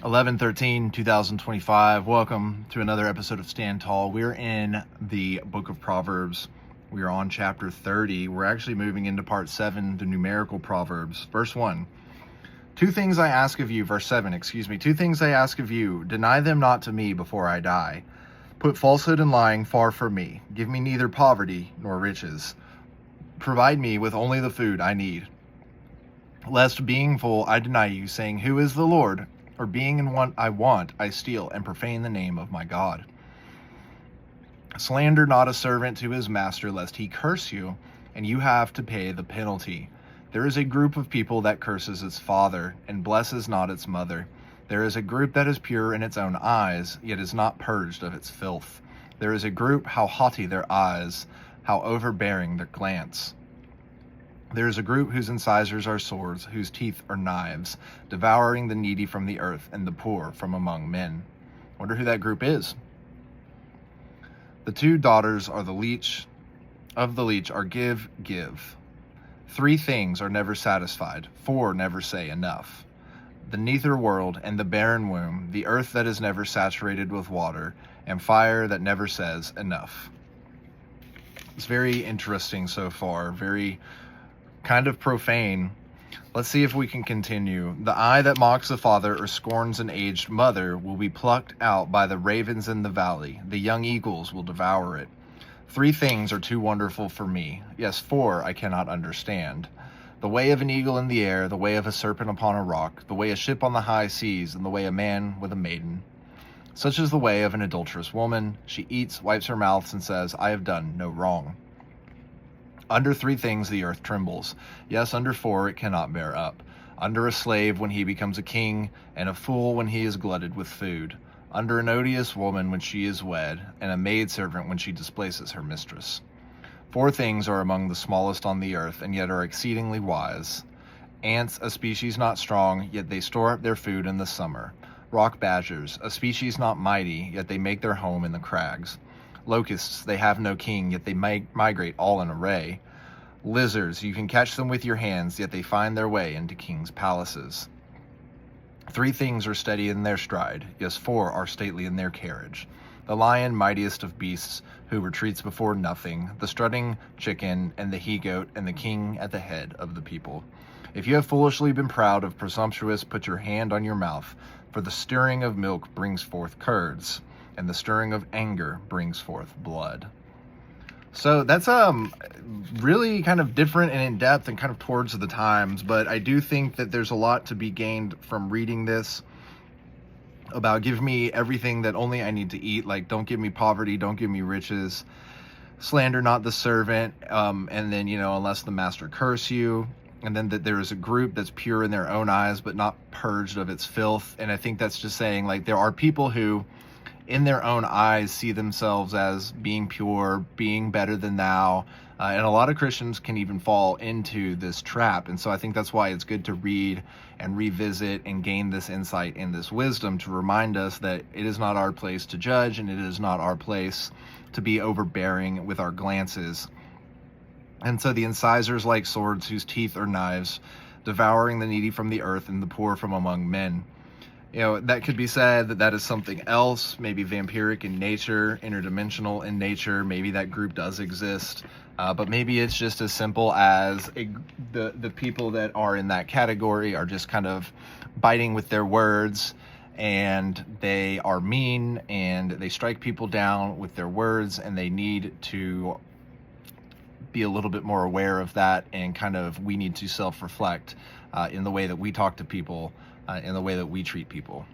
11/13/2025. Welcome to another episode of Stand Tall. We're in the book of Proverbs. We are on chapter 30. We're actually moving into part 7, the numerical Proverbs. Verse 1. Two things I ask of you, verse 7, Two things I ask of you, deny them not to me before I die. Put falsehood and lying far from me. Give me neither poverty nor riches. Provide me with only the food I need. Lest being full I deny you, saying, Who is the Lord? Or being in want I steal and profane the name of my God. Slander not a servant to his master, lest he curse you, and you have to pay the penalty. There is a group of people that curses its father, and blesses not its mother. There is a group that is pure in its own eyes, yet is not purged of its filth. There is a group, how haughty their eyes, how overbearing their glance. There is a group whose incisors are swords, whose teeth are knives, devouring the needy from the earth and the poor from among men. Wonder who that group is. The two daughters are the leech are give. Three things are never satisfied, four never say enough. The nether world and the barren womb, the earth that is never saturated with water, and fire that never says enough. It's very interesting so far, very kind of profane. Let's see if we can continue. The eye that mocks a father or scorns an aged mother will be plucked out by the ravens in the valley. The young eagles will devour it. Three things are too wonderful for me. Yes, four I cannot understand. The way of an eagle in the air, the way of a serpent upon a rock, the way a ship on the high seas, and the way a man with a maiden. Such is the way of an adulterous woman. She eats, wipes her mouth, and says, I have done no wrong. Under three things the earth trembles. Yes, under four it cannot bear up. Under a slave when he becomes a king, and a fool when he is glutted with food. Under an odious woman when she is wed, and a maidservant when she displaces her mistress. Four things are among the smallest on the earth, and yet are exceedingly wise. Ants, a species not strong, yet they store up their food in the summer. Rock badgers, a species not mighty, yet they make their home in the crags. Locusts, they have no king, yet they migrate all in array. Lizards, you can catch them with your hands, yet they find their way into kings' palaces. Three things are steady in their stride, yes, four are stately in their carriage. The lion, mightiest of beasts, who retreats before nothing, the strutting chicken, and the he-goat, and the king at the head of the people. If you have foolishly been proud of presumptuous, put your hand on your mouth, for the stirring of milk brings forth curds, and the stirring of anger brings forth blood. So that's really kind of different and in-depth and kind of towards the times, but I do think that there's a lot to be gained from reading this about give me everything that only I need to eat, like don't give me poverty, don't give me riches, slander not the servant, and then, unless the master curse you, and then that there is a group that's pure in their own eyes but not purged of its filth. And I think that's just saying, like, there are people who in their own eyes see themselves as being pure, being better than thou. And a lot of Christians can even fall into this trap. And so I think that's why it's good to read and revisit and gain this insight and this wisdom to remind us that it is not our place to judge, and it is not our place to be overbearing with our glances. And so the incisors like swords, whose teeth are knives, devouring the needy from the earth and the poor from among men. That could be said that is something else, maybe vampiric in nature, interdimensional in nature. Maybe that group does exist, but maybe it's just as simple as the people that are in that category are just kind of biting with their words, and they are mean, and they strike people down with their words, and they need to be a little bit more aware of that, and we need to self-reflect in the way that we talk to people, in the way that we treat people.